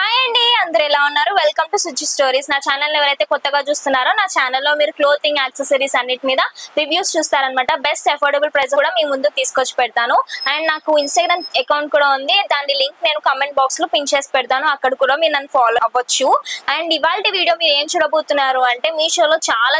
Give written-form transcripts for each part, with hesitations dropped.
Hi అండి, అందరూ ఎలా ఉన్నారు? Welcome to Suchi stories. నా ఛానల్ ఎవరైతే కొత్తగా చూస్తున్నారో నా ఛానల్లో మీరు క్లోతింగ్ యాక్సెసరీస్ అన్నిటి మీద రివ్యూస్ చూస్తారనమాట. బెస్ట్ అఫోర్డబుల్ ప్రైస్ కూడా మీ ముందు తీసుకొచ్చి పెడతాను. అండ్ నాకు ఇన్స్టాగ్రామ్ అకౌంట్ కూడా ఉంది, దాని లింక్ నేను కమెంట్ బాక్స్ లో పిన్ చేసి పెడతాను, అక్కడ కూడా మీరు నన్ను ఫాలో అవ్వచ్చు. అండ్ ఇవాళ వీడియో మీరు ఏం చూడబోతున్నారు అంటే, మీషోలో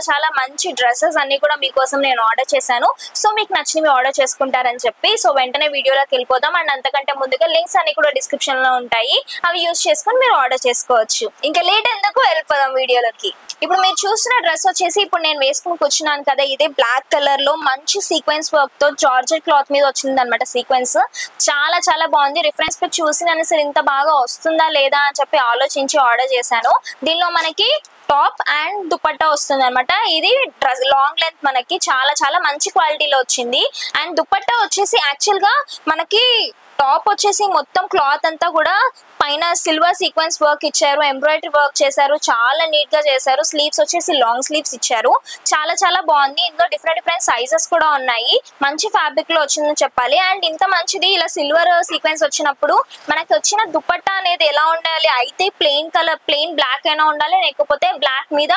చాలా మంచి డ్రెస్సెస్ అన్ని కూడా మీకోసం నేను ఆర్డర్ చేశాను. సో మీకు నచ్చినవి ఆర్డర్ చేసుకుంటారని చెప్పి సో వెంటనే వీడియోలోకి వెళ్ళిపోదాం. అండ్ అంతకంటే ముందుగా లింక్స్ అన్ని కూడా డిస్క్రిప్షన్ లో ఉంటాయి, అవి యూజ్ చేసుకొని మీరు ఆర్డర్ చేసుకోవచ్చు. ఇంకా లేట్ ఎందుకు, వెళ్ళిపోదాం వీడియోలోకి. ఇప్పుడు మీరు చూసిన డ్రెస్ వచ్చేసి ఇప్పుడు నేను వేసుకుని కూర్చున్నాను కదా, ఇదే బ్లాక్ కలర్ లో మంచి సీక్వెన్స్ వర్క్ తో జార్జెట్ క్లాత్ మీద వచ్చింది అనమాట. సీక్వెన్స్ చాలా బాగుంది. రిఫరెన్స్ పిక్ చూసి నేను అసలు ఇంత బాగా వస్తుందా లేదా అని చెప్పి ఆలోచించి ఆర్డర్ చేశాను. దీనిలో మనకి టాప్ అండ్ దుపట్టా వస్తుంది అనమాట. ఇది డ్రెస్ లాంగ్ లెంత్ మనకి చాలా మంచి క్వాలిటీలో వచ్చింది. అండ్ దుపట్టా వచ్చేసి యాక్చువల్ గా మనకి టాప్ వచ్చేసి మొత్తం క్లాత్ అంతా కూడా పైన సిల్వర్ సీక్వెన్స్ వర్క్ ఇచ్చారు, ఎంబ్రాయిడరీ వర్క్ చేశారు, చాలా నీట్ గా చేశారు. స్లీవ్స్ వచ్చేసి లాంగ్ స్లీవ్స్ ఇచ్చారు, చాలా బాగుంది. ఇందులో డిఫరెంట్ సైజెస్ కూడా ఉన్నాయి. మంచి ఫ్యాబ్రిక్ లో వచ్చిందని చెప్పాలి. అండ్ ఇంత మంచిది ఇలా సిల్వర్ సీక్వెన్స్ వచ్చినప్పుడు మనకి వచ్చిన దుపట్టా అనేది ఎలా ఉండాలి అయితే ప్లెయిన్ కలర్, ప్లెయిన్ బ్లాక్ అయినా ఉండాలి, లేకపోతే బ్లాక్ మీద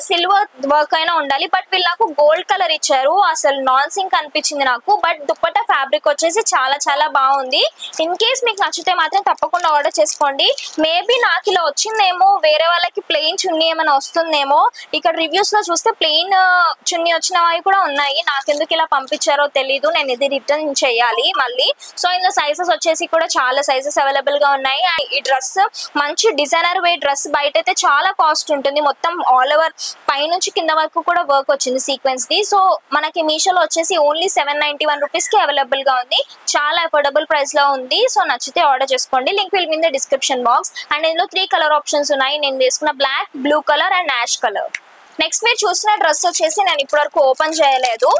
సిల్వర్ వర్క్ అయినా ఉండాలి. బట్ వీళ్ళు నాకు గోల్డ్ కలర్ ఇచ్చారు, అసలు నాన్ సింక్ అనిపించింది నాకు. బట్ దుపట్టా ఫ్యాబ్రిక్ వచ్చేసి చాలా బాగుంది. ఇన్ కేస్ మీకు నచ్చితే మాత్రం తప్పకుండా ఆర్డర్ చేసుకోండి. మేబీ నాకు ఇలా వచ్చిందేమో, వేరే వాళ్ళకి ప్లెయిన్ చున్నీ ఏమైనా వస్తుందేమో. ఇక్కడ రివ్యూస్ లో చూస్తే ప్లెయిన్ చున్నీ వచ్చినవి కూడా ఉన్నాయి. నాకెందుకు ఇలా పంపించారో తెలీదు, నేను ఇది రిటర్న్ చేయాలి మళ్ళీ. సో ఇందులో సైజెస్ వచ్చేసి కూడా చాలా సైజెస్ అవైలబుల్ గా ఉన్నాయి. ఈ డ్రెస్ మంచి డిజైనర్ వే డ్రెస్, బయట అయితే చాలా కాస్ట్ ఉంటుంది. మొత్తం ఆల్ ఓవర్ పైనుంచి కింద వరకు కూడా వర్క్ వచ్చింది సీక్వెన్స్ ది. సో మనకి మీషోలో వచ్చేసి ఓన్లీ 791 రూపీస్ కి అవైలబుల్ గా ఉంది. చాలా అఫోర్డబుల్ ప్రైస్ లో ఉంది. సో నచ్చితే ఆర్డర్ చేసుకోండి, link will be in the description box. And ఇందులో 3 కలర్ ఆప్షన్స్ ఉన్నాయి. నేను తీసుకున్న black, blue colour and ash colour. Next మీరు చూసిన డ్రెస్ వచ్చేసి నేను ఇప్పటివరకు ఓపెన్ చేయలేదు,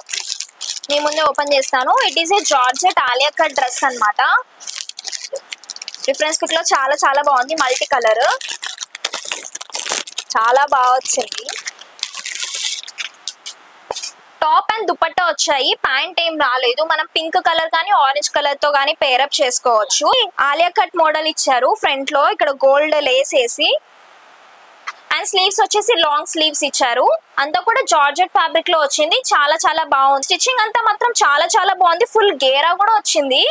మీ ముందే ఓపెన్ చేస్తాను. It is a georgette Alia cut dress అనమాట. రిఫరెన్స్ పిక్ లో చాలా బాగుంది. మల్టీ కలర్ చాలా బాగా వచ్చింది. టాప్ అండ్ దుపట్టా వచ్చాయి, ప్యాంట్ ఏం రాలేదు. మనం పింక్ కలర్ కానీ ఆరెంజ్ కలర్ తో కానీ పేరప్ చేసుకోవచ్చు. ఆలియా కట్ మోడల్ ఇచ్చారు ఫ్రంట్ లో, ఇక్కడ గోల్డ్ లేస్ వేసి. అండ్ స్లీవ్స్ వచ్చేసి లాంగ్ స్లీవ్స్ ఇచ్చారు. అంతా కూడా జార్జెట్ ఫ్యాబ్రిక్ లో వచ్చింది. చాలా బాగుంది. స్టిచ్చింగ్ అంతా మాత్రం చాలా బాగుంది. ఫుల్ గేరా కూడా వచ్చింది.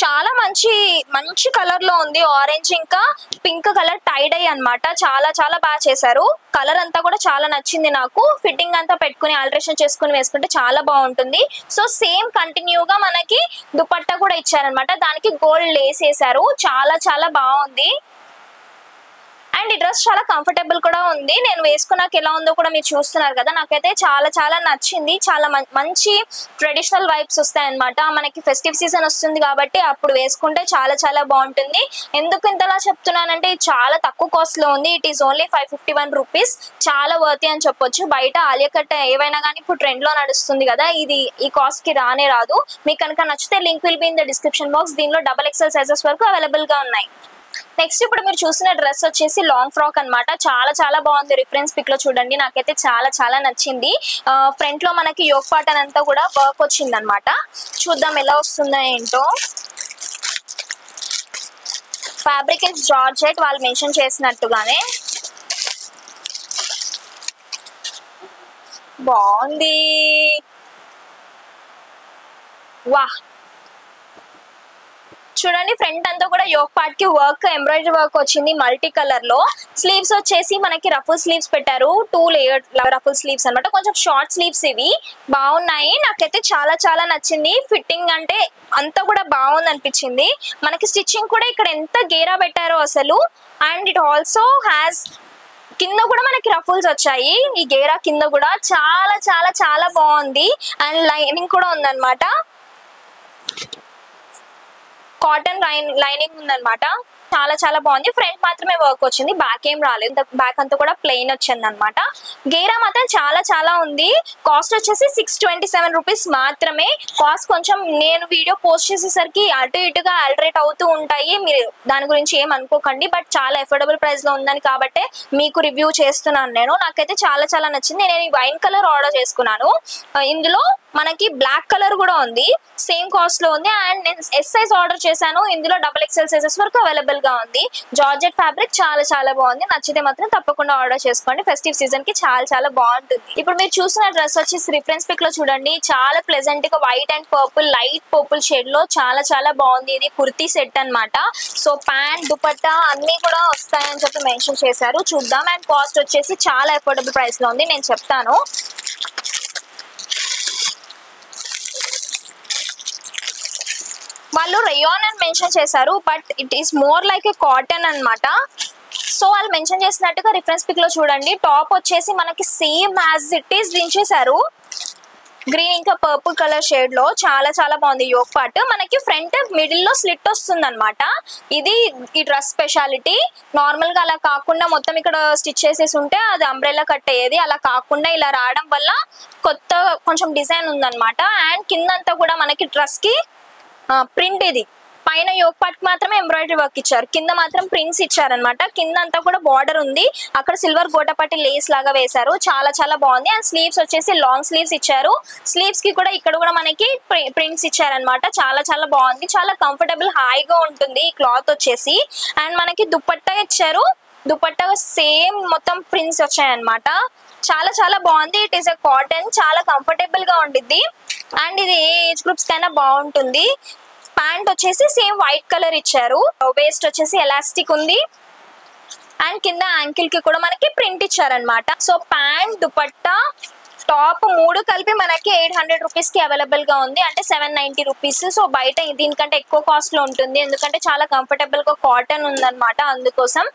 చాలా మంచి కలర్ లో ఉంది. ఆరెంజ్ ఇంకా పింక్ కలర్ టైడ్ అయ్యి అనమాట. చాలా బాగా చేశారు. కలర్ అంతా కూడా చాలా నచ్చింది నాకు. ఫిట్టింగ్ అంతా పెట్టుకుని ఆల్టరేషన్ చేసుకుని వేసుకుంటే చాలా బాగుంటుంది. సో సేమ్ కంటిన్యూగా మనకి దుపట్టా కూడా ఇచ్చారనమాట, దానికి గోల్డ్ లేస్ వేసారు. చాలా బాగుంది. అండ్ ఈ డ్రెస్ చాలా కంఫర్టబుల్ కూడా ఉంది. నేను వేసుకున్నాక ఎలా ఉందో కూడా మీరు చూస్తున్నారు కదా. నాకైతే చాలా నచ్చింది. చాలా మంచి ట్రెడిషనల్ వైబ్స్ వస్తాయి అనమాట. మనకి ఫెస్టివ్ సీజన్ వస్తుంది కాబట్టి అప్పుడు వేసుకుంటే చాలా బాగుంటుంది. ఎందుకు ఇంతలా చెప్తున్నానంటే ఇది చాలా తక్కువ కాస్ట్ లో ఉంది. It is only 551 rupees. చాలా వర్తీ అని చెప్పొచ్చు. బయట ఆలియా కట్ ఏవైనా కానీ ఇప్పుడు ట్రెండ్ లో నడుస్తుంది కదా, ఇది ఈ కాస్ట్ కి రాదు. మీకు కనుక నచ్చితే link will be in the description box. దీనిలో XXL సైజెస్ వరకు అవైలబుల్ గా ఉన్నాయి. నెక్స్ట్ ఇప్పుడు మీరు చూసిన డ్రెస్ వచ్చేసి లాంగ్ ఫ్రాక్ అనమాట. చాలా బాగుంది. రిఫరెన్స్ పిక్ లో చూడండి, నాకైతే చాలా నచ్చింది. ఫ్రంట్ లో మనకి యోక్ పార్ట్ అంతా కూడా వర్క్ వచ్చింది అనమాట. చూద్దాం ఎలా వస్తుందో ఏంటో. ఫ్యాబ్రిక్ ఇస్ జార్జెట్, వాళ్ళు మెన్షన్ చేసినట్టుగానే బాగుంది. వాహ్, చూడండి ఫ్రంట్ అంతా కూడా యోక్ పార్ట్ కి వర్క్, ఎంబ్రాయిడరీ వర్క్ వచ్చింది మల్టీ కలర్ లో. స్లీవ్స్ వచ్చేసి మనకి రఫుల్ స్లీవ్స్ పెట్టారు, 2 లేయర్ రఫుల్ స్లీవ్స్ అనమాట. కొంచెం షార్ట్ స్లీవ్స్ ఇవి బాగున్నాయి. నాకైతే చాలా నచ్చింది. ఫిట్టింగ్ అంటే అంతా కూడా బాగుంది అనిపించింది. మనకి స్టిచ్చింగ్ కూడా ఇక్కడ ఎంత గేరా పెట్టారో అసలు. అండ్ ఇట్ ఆల్సో హ్యాస్ కింద కూడా మనకి రఫుల్స్ వచ్చాయి. ఈ గేరా కింద కూడా చాలా బాగుంది. అండ్ లైనింగ్ కూడా ఉందన్నమాట. కాటన్ లైనింగ్ ఉందన్నమాట. చాలా బాగుంది. ఫ్రంట్ మాత్రమే వర్క్ వచ్చింది, బ్యాక్ ఏం రాలేదు. బ్యాక్ అంతా కూడా ప్లెయిన్ వచ్చింది అనమాట. గేరా మాత్రం చాలా ఉంది. కాస్ట్ వచ్చేసి 627 రూపీస్ మాత్రమే. కాస్ట్ కొంచెం నేను వీడియో పోస్ట్ చేసేసరికి అటు ఇటుగా ఆల్టరేట్ అవుతూ ఉంటాయి, మీరు దాని గురించి ఏం అనుకోకండి. బట్ చాలా అఫోర్డబుల్ ప్రైస్ లో ఉందని కాబట్టి మీకు రివ్యూ చేస్తున్నాను నేను. నాకైతే చాలా నచ్చింది. నేను ఈ వైన్ కలర్ ఆర్డర్ చేసుకున్నాను. ఇందులో మనకి బ్లాక్ కలర్ కూడా ఉంది, సేమ్ కాస్ట్ లో ఉంది. అండ్ నేను S సైజ్ ఆర్డర్ చేశాను. ఇందులో XXL సైజెస్ వరకు అవైలబుల్ గా ఉంది. జార్జెట్ ఫ్యాబ్రిక్ చాలా చాలా బాగుంది. నచ్చితే మాత్రం తప్పకుండా ఆర్డర్ చేసుకోండి. ఫెస్టివ్ సీజన్ కి చాలా చాలా బాగుంటుంది. ఇప్పుడు మీరు చూసిన డ్రెస్ వచ్చేసి రిఫరెన్స్ పిక్ లో చూడండి. చాలా ప్లెజెంట్ గా white and purple, light purple shade లో చాలా చాలా బాగుంది. ఇది కుర్తీ సెట్ అన్నమాట. సో ప్యాంట్, దుపట్టా అన్ని కూడా వస్తాయని చెప్పి మెన్షన్ చేశారు. చూద్దాం. అండ్ కాస్ట్ వచ్చేసి చాలా అఫోర్డబుల్ ప్రైస్ లో ఉంది. నేను చెప్తాను. వాళ్ళు రేయాన్ అని మెన్షన్ చేశారు, but it is more like a cotton అన్నమాట. సో వాళ్ళు మెన్షన్ చేసినట్టుగా రిఫరెన్స్ పిక్ లో చూడండి. టాప్ వచ్చేసి మనకి సేమ్ యాజ్ ఇట్ ఈస్ దించేశారు. గ్రీన్ ఇంకా పర్పుల్ కలర్ షేడ్ లో చాలా చాలా బాగుంది. యోక్ పార్ట్ మనకి ఫ్రంట్ మిడిల్ లో స్లిట్ వస్తుంది అనమాట. ఇది ఈ డ్రెస్ స్పెషాలిటీ. నార్మల్ గా అలా కాకుండా మొత్తం ఇక్కడ స్టిచ్ చేసేసి ఉంటే అది అంబ్రెల్లా కట్ అయ్యేది. అలా కాకుండా ఇలా రావడం వల్ల కొత్త కొంచెం డిజైన్ ఉందన్నమాట. అండ్ కిందంతా కూడా మనకి డ్రెస్ కి ప్రింట్, ఇది పైన యోక్ పార్ట్ మాత్రమే ఎంబ్రాయిడరీ వర్క్ ఇచ్చారు, కింద మాత్రం ప్రింట్స్ ఇచ్చారనమాట. కింద అంతా కూడా బార్డర్ ఉంది. అక్కడ సిల్వర్ గోటపట్టి లేస్ లాగా వేశారు. చాలా చాలా బాగుంది. అండ్ స్లీవ్స్ వచ్చేసి లాంగ్ స్లీవ్స్ ఇచ్చారు. స్లీవ్స్ కి కూడా ఇక్కడ కూడా మనకి ప్రింట్స్ ఇచ్చారనమాట. చాలా చాలా బాగుంది. చాలా కంఫర్టబుల్, హాయిగా ఉంటుంది ఈ క్లాత్ వచ్చేసి. అండ్ మనకి దుపట్టా ఇచ్చారు. దుపట్టా సేమ్ మొత్తం ప్రింట్స్ వచ్చాయన్నమాట. చాలా చాలా బాగుంది. It is a cotton. చాలా కంఫర్టబుల్ గా ఉండిద్ది. అండ్ ఇది ఏ ఏజ్ గ్రూప్స్ కైనా బాగుంటుంది. ప్యాంట్ వచ్చేసి సేమ్ వైట్ కలర్ ఇచ్చారు. వేస్ట్ వచ్చేసి ఎలాస్టిక్ ఉంది. అండ్ కింద యాంకిల్ కి కూడా మనకి ప్రింట్ ఇచ్చారనమాట. సో ప్యాంట్, దుపట్టా, టాప్ మూడు కలిపి మనకి 800 రూపీస్ కి అవైలబుల్ గా ఉంది. అంటే 790 రూపీస్. సో బయట దీనికంటే ఎక్కువ కాస్ట్ లో ఉంటుంది, ఎందుకంటే చాలా కంఫర్టబుల్ గా కాటన్ ఉందన్నమాట. అందుకోసం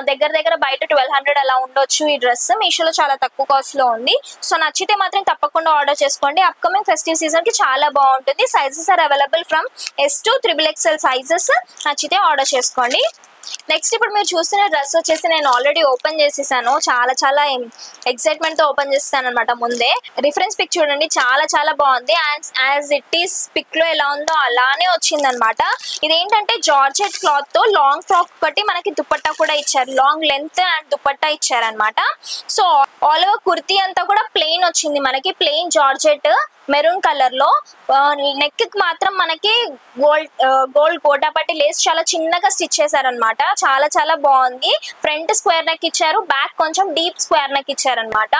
దగ్గర దగ్గర బయట 1200 అలా ఉండొచ్చు. ఈ డ్రెస్ మీషోలో చాలా తక్కువ కాస్ట్ లో ఉంది. సో నచ్చితే మాత్రం తప్పకుండా ఆర్డర్ చేసుకోండి. అప్కమింగ్ ఫెస్టివ్ సీజన్ కి చాలా బాగుంటుంది. Sizes are available from S to XXL sizes. నచ్చితే ఆర్డర్ చేసుకోండి. నెక్స్ట్ ఇప్పుడు మీరు చూస్తున్న డ్రెస్ వచ్చేసి నేను ఆల్రెడీ ఓపెన్ చేసేసాను. చాలా చాలా ఎక్సైట్మెంట్ తో ఓపెన్ చేస్తాను అనమాట. ముందే రిఫరెన్స్ పిక్ చూడండి. చాలా చాలా బాగుంది. And as it is pic లో ఎలా ఉందో అలానే వచ్చింది అనమాట. ఇదేంటంటే జార్జెట్ క్లాత్ తో లాంగ్ ఫ్రాక్ ఒకటి మనకి దుపట్టా కూడా ఇచ్చారు. లాంగ్ లెంత్ అండ్ దుపట్టా ఇచ్చారనమాట. సో ఆల్ ఓవర్ కుర్తీ అంతా కూడా ప్లెయిన్ వచ్చింది మనకి. ప్లెయిన్ జార్జెట్ మెరూన్ కలర్ లో. నెక్ కి మాత్రం మనకి గోల్డ్ గోటాపట్టి లేస్ చాలా చిన్నగా స్టిచ్ చేశారనమాట. చాలా చాలా బాగుంది. ఫ్రంట్ స్క్వేర్ నెక్ ఇచ్చారు, బ్యాక్ కొంచెం డీప్ స్క్వేర్ నెక్ ఇచ్చారనమాట.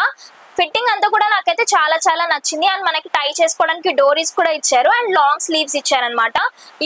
ఫిట్టింగ్ అంతా కూడా నాకైతే చాలా చాలా నచ్చింది. అండ్ మనకి టై చేసుకోవడానికి డోరీస్ కూడా ఇచ్చారు. అండ్ లాంగ్ స్లీవ్స్ ఇచ్చారనమాట.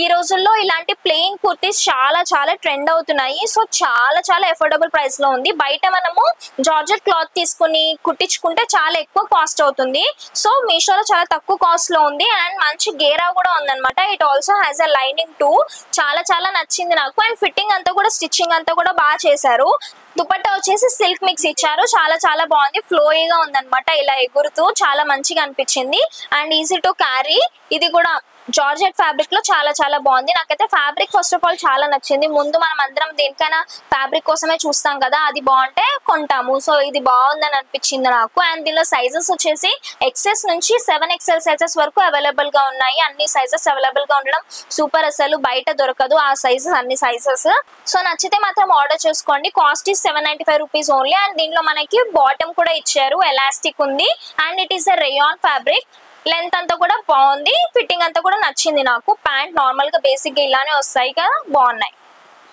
ఈ రోజుల్లో ఇలాంటి ప్లెయిన్ కుర్తీస్ చాలా చాలా ట్రెండ్ అవుతున్నాయి. సో చాలా చాలా అఫోర్డబుల్ ప్రైస్ లో ఉంది. బయట మనము జార్జెట్ క్లాత్ తీసుకుని కుట్టించుకుంటే చాలా ఎక్కువ కాస్ట్ అవుతుంది. సో మీషోలో చాలా తక్కువ కాస్ట్ లో ఉంది. అండ్ మంచి గేరా కూడా ఉందన్నమాట. It also has a lining two. చాలా చాలా నచ్చింది నాకు. అండ్ ఫిట్టింగ్ అంతా కూడా, స్టిచ్చింగ్ అంతా కూడా బాగా చేశారు. దుపట్టా వచ్చేసి సిల్క్ మిక్స్ ఇచ్చారు. చాలా చాలా బాగుంది. ఫ్లోయిగా ఉందన్నమాట. ఇలా ఎగురుతూ చాలా మంచిగా అనిపించింది. And easy to carry. ఇది కూడా జార్జెట్ ఫ్యాబ్రిక్ లో చాలా చాలా బాగుంది. నాకైతే ఫ్యాబ్రిక్ ఫస్ట్ ఆఫ్ ఆల్ చాలా నచ్చింది. ముందు మనం అందరం దేనికైనా ఫ్యాబ్రిక్ కోసమే చూస్తాం కదా, అది బాగుంటే కొంటాము. సో ఇది బాగుందని అనిపించింది నాకు. అండ్ దీనిలో సైజెస్ వచ్చేసి XS నుంచి 7XL సైజెస్ వరకు అవైలబుల్ గా ఉన్నాయి. అన్ని సైజెస్ అవైలబుల్ గా ఉండడం సూపర్. అసలు బయట దొరకదు ఆ సైజెస్, అన్ని సైజెస్. సో నచ్చితే మాత్రం ఆర్డర్ చేసుకోండి. Cost is 795 rupees only. And దీనిలో మనకి బాటమ్ కూడా ఇచ్చారు. ఎలాస్టిక్ ఉంది. And it is a rayon fabric. Length అంతా కూడా బాగుంది. ఫిట్టింగ్ అంతా కూడా నచ్చింది నాకు. ప్యాంట్ నార్మల్ గా బేసిక్ గా ఇలానే వస్తాయి కదా, బాగున్నాయి.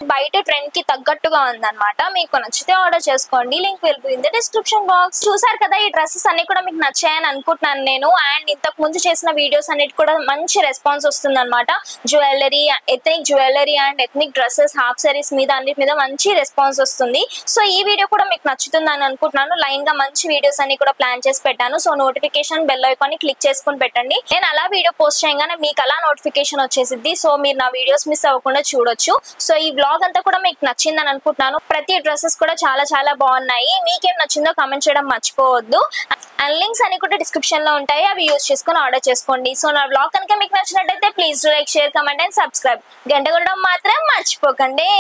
బయట ట్రెండ్ కి తగ్గట్టుగా ఉందన్నమాట. మీకు నచ్చితే ఆర్డర్ చేసుకోండి. Link will be in the description box. చూసారు కదా, ఈ డ్రెస్సెస్ అన్ని కూడా మీకు నచ్చాయని అనుకుంటున్నాను నేను. అండ్ ఇంతకు ముందు చేసిన వీడియోస్ అన్నిటి కూడా మంచి రెస్పాన్స్ వస్తుంది అనమాట. Jewellery, ethnic jewellery and ethnic dresses, half saris మీద అన్నిటి మీద మంచి రెస్పాన్స్ వస్తుంది. సో ఈ వీడియో కూడా మీకు నచ్చుతుందని అనుకుంటున్నాను. లైన్ గా మంచి వీడియోస్ అన్ని కూడా ప్లాన్ చేసి పెట్టాను. So notification bell icon click చేసుకుని పెట్టండి. నేను అలా వీడియో పోస్ట్ చేయగానే మీకు అలా నోటిఫికేషన్ వచ్చేసిద్ది. సో మీరు నా వీడియోస్ మిస్ అవ్వకుండా చూడొచ్చు. సో ఈ బ్లాగ్ అంతా కూడా మీకు నచ్చిందని అనుకుంటున్నాను. ప్రతి డ్రెస్సెస్ కూడా చాలా చాలా బాగున్నాయి. మీకేం నచ్చిందో కామెంట్ చేయడం మర్చిపోవద్దు. అండ్ లింక్స్ అన్ని కూడా డిస్క్రిప్షన్ లో ఉంటాయి. అవి యూజ్ చేసుకుని ఆర్డర్ చేసుకోండి. సో నా బ్లాగ్ కనుక మీకు నచ్చినట్టయితే please do like, share, comment and subscribe. గంట కొట్టడం మాత్రం మర్చిపోకండి.